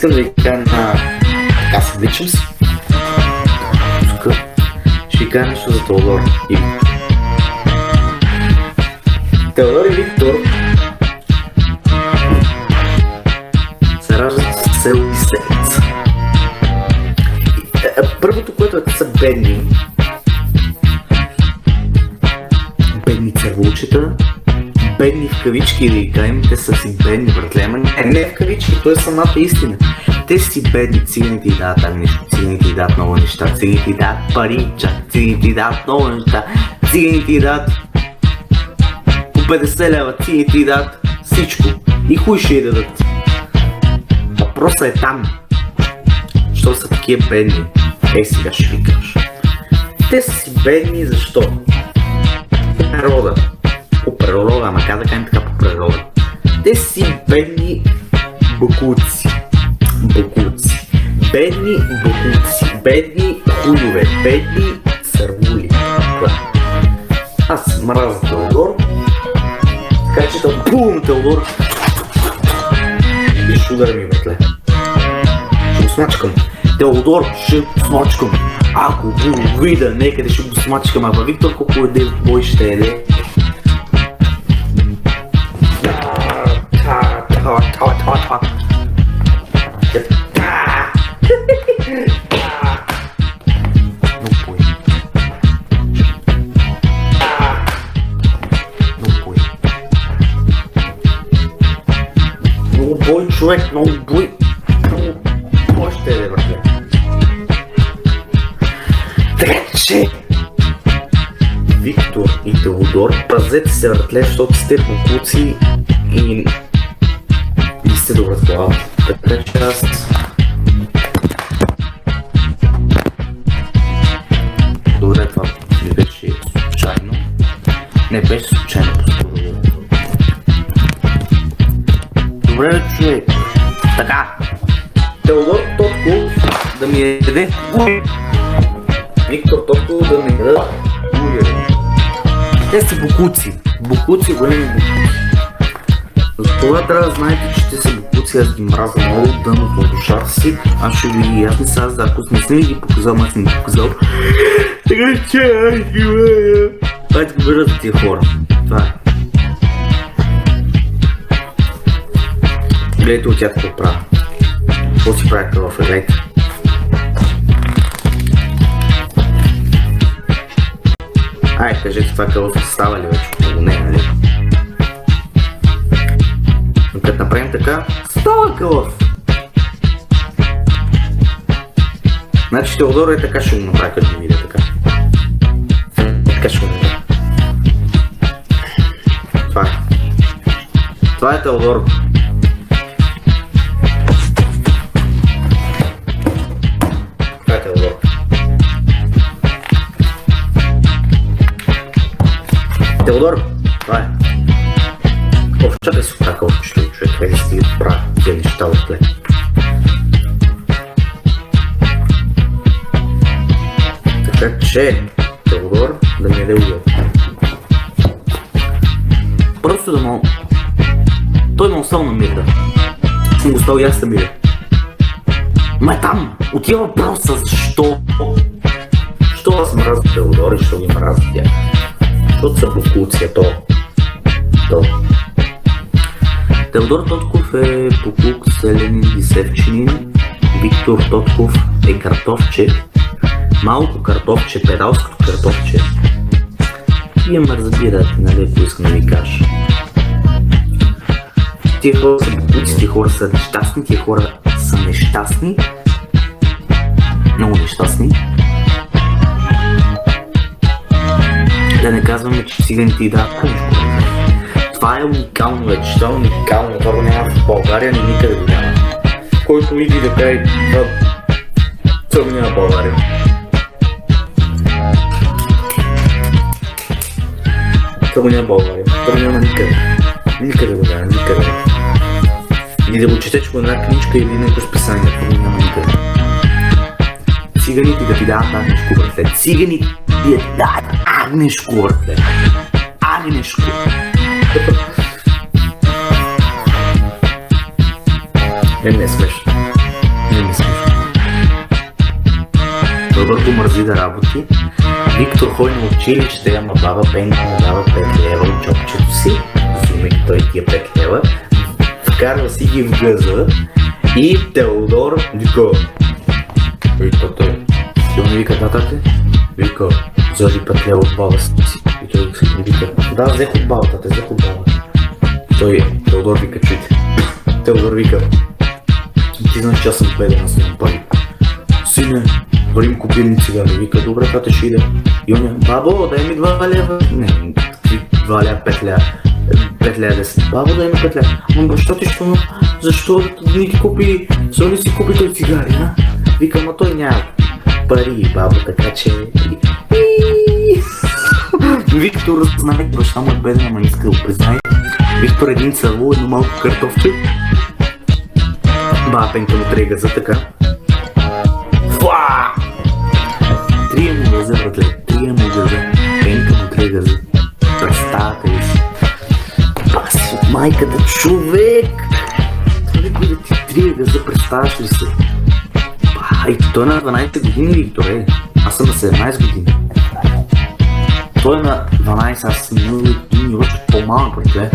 Искам да ви кажа така се вличам си. Тук ще ви кажа нещо за Теодор и Виктор. Теодор и Виктор се раждат в село Иселец. Първото, което е, те са бедни. Бедни цървулчета. Бедни в кавички, да ги кажем, те са си бедни, братле, ама не в кавички, то е самата истина. Те си бедни, циганите й дават там нещо, циганите й дават много неща, циганите й дават парича, циганите й дават много неща, циганите й дават по 50 лева, циганите й дават всичко и хуй ще й дадат. Въпросът е там, що са такива бедни. Ей, сега ще ви кажа. Те са си бедни защо? Природа. По природа, ама как да кажем така по природа? Те си бедни бокуци. Бокуци. Бедни бокуци. Бедни хуйове. Бедни сървули. Аз мразя Теодор. Така че да бум Теодор. И ще удари ми, братле. Ще го смачкам. Теодор ще го смачкам. Ако го видя некъде ще го смачкам. Ама Виктор колко еде в бой ще еде. Много бой, човек, много бой. Бой ще е, братле. Така че Виктор и Теодор, пазете се, братле, защото сте бокуци и не сте добра с глава. Така че аз... Добре, това не беше случайно. Не беше случайно, по-скоро. Добре, човек. Така. Теодор Тотков да ми яде хуй. Виктор Тотков да ми яде хуй. Те са бокуци. Бокуци, големи бокуци. Затова трябва да знаете, че те са бокуци, аз ги мразя много дъното на душата си. Аз ще ви ги ясни сега, ако сме си ги показал, аз не ги показал. Така че аз ги мразя. Хайде го бера за тия хора. Това е. Гледайте от тях какво правя. Какво си правя къв, гледайте. Ай, кажете това къв става ли вече? Много не, нали? Но като направим така, става къв! Значи Теодор е така ще го направи, като го видя така. Така ще го направи. Това е. Това е Теодор. Това е Теодор. Теодор, това е. Чакай си прака от човек, как да стига да правя тия неща откле. Така че, Теодор да ми яде угъл. Просто да му... Той ме остал на мирда. Съм го остал и аз да миря. Ма там, отива въпроса защо? Защо аз мразя Теодор и защо ги мразя тя? Защото са бокуци, то. Теодор Тотков е бокук, селянин, бисевчанин. Виктор Тотков е картофче. Малко картофче, педалското картофче. Вие ме разбирате, нали, ако искам да ви кажа. Тия хора са бокуци, тия хора са нещастни, тия хора са нещастни. Много нещастни. Да не казваме, че циганите и дават куничко. Това е уникално вече, това е уникално, това го няма в България, но никъде го няма. Който иди да каже, това го няма в България. Това го няма в България, това го няма никъде. Никъде го няма, никъде. И да го четеш по една книжка или някакво списание, това го няма никъде. Циганите да ти дават агнешко, братле. Циганите да ти дават агнешко, братле. Агнешко. Не е смешно. мързи да работи. Виктор ходи на училище, ама баба Пенка му дава 5 лева от джобчето си, взимайки той тия 5 лева, вкарва си ги в гъза и Теодор вика: "Ей, тате, силно вика татате?" Вика: "Взели 5 лева от баба си." И той вика: "Да, взех от баба, тате, взех от баба." Теодор вика: "Чуйте." Теодор вика: "Ти знаеш, че аз съм беден, аз нямам пари." "Сине, варим купим цигари." Вика: "Добре, тате, ще иде." И он: "Бабо, дай ми 2 лева." Не, 2 лева, 5 лева. 5 лева 10. "Бабо, дай ми 5 лева." "Ама баща ти що? Защо не ти купи? Защо не си купи той цигари, а?" Вика: "Ама той няма пари, бабо, така че..." Виктор знае, че баща му е беден, ама не иска да го признае. Виктор един църво, едно малко картофче. Баба Пенка му трега за така. Фуа! Трия му газа, братле, трия му газа. Пенка му трега за. Представете ли си? Баси от майката, човек! Това ли да ти трия газа, представяш ли се? И той е на 12 години, Виктор, е. Аз съм на 17 години. Той е на 12, аз съм много години, още по-малък, братле.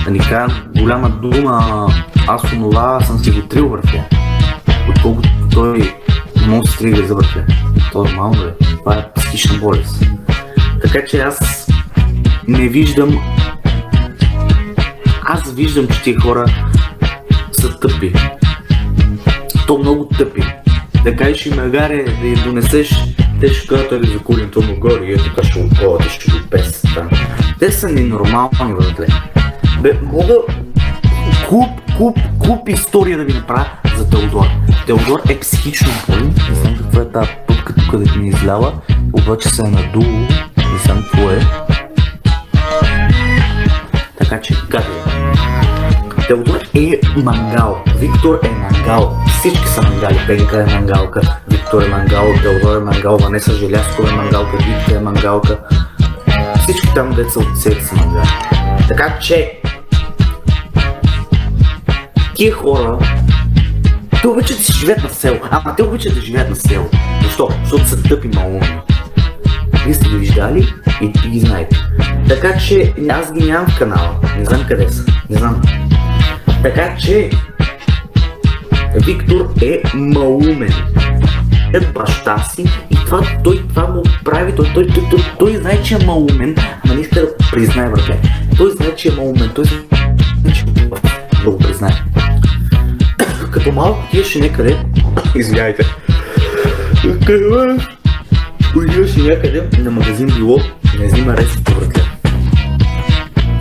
Да ни кажа голяма дума, аз онова съм си го трил, братле. Отколкото той може да се трига за, братле. Това е нормално, бе. Това е психична болест. Така че аз не виждам... Аз виждам, че тия хора са тъпи. То много тъпи. Да кажеш и магаре, да я донесеш, те ще кажат: "Ели за кулин, то му гори, и така ще го ходят, ще го песат." Те са ненормални, братле. Бе, мога куп история да ви направя за Теодор. Теодор е психично болен, не знам каква е тази пъпка тук да ми излява, обаче се е надуло, не знам какво е. Така че, гаде. Теодор е мангал, Виктор е мангал, всички са мангали. Пенка е мангалка, Виктор е мангал, Теодор е мангал, Ванеса Желязкова е мангалка, Витка е мангалка. Всички там деца от себе са мангали. Така че тия хора, те обичат да си живеят на село, ама те обичат да живеят на село. Защо? Защото са тъпи малумни. Вие сте ги виждали и ги знаете. Така че аз ги нямам в канала, не знам къде са, не знам. Така че Виктор е малумен. Е баща си и той това му прави, той знае, че е малумен, ама не иска да го признае, братле. Той знае, че е малумен, той знае, че да го признае. Като малко отиваше някъде, извиняйте, отиваше някъде на магазин било, не взима рестото, братле.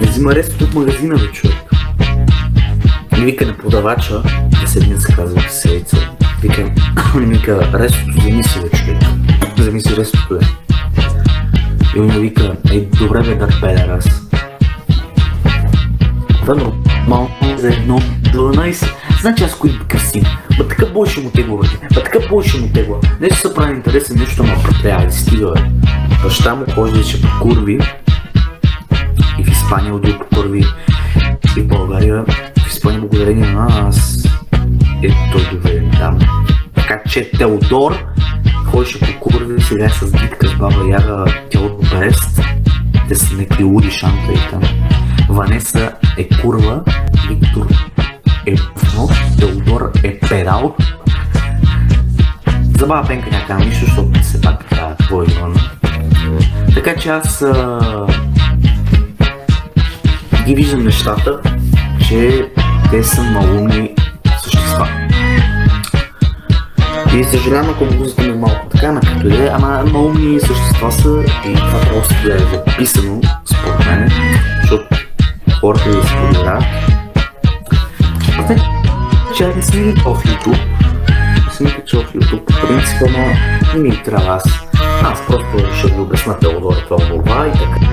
Не взима рестото от магазина, бе, човек. И вика на продавача, да седмица казва седица. Вика, рестото вземи си, бе, човек. Вземи си рестото, бе. И он вика: "Добре, бе, да педерас." Това е нормално за едно 12. Значи аз кой късим. Ба така больше му тегла, бе. Ба така больше му тегла. Нещо се прави интересен, нещо ма пратлява, стига, бе. Баща му хождаше по курви. И в Испания отил по курви. И в България, в Испания, благодарение на нас, той доведен там. Така че Теодор ходеше по курви, сега е с битка с баба Яга, тялото Брест. Те са някакви луди шанта и там. Ванеса е курва, Виктор е вно, Теодор е педал. За баба Пенка някакъв нищо, защото все пак какво е Ивана. Така че аз ги виждам нещата, че те са малумни същества. И съжалявам, ако музиката ми е малко така, на като е, ама малумни същества са и това просто е записано, според мен, защото хората да се подбират. Че не съм ги в YouTube, не съм ги качал в YouTube по принципа, но не ми трябва аз. Аз просто ще ви обясна Теодора това борба и така.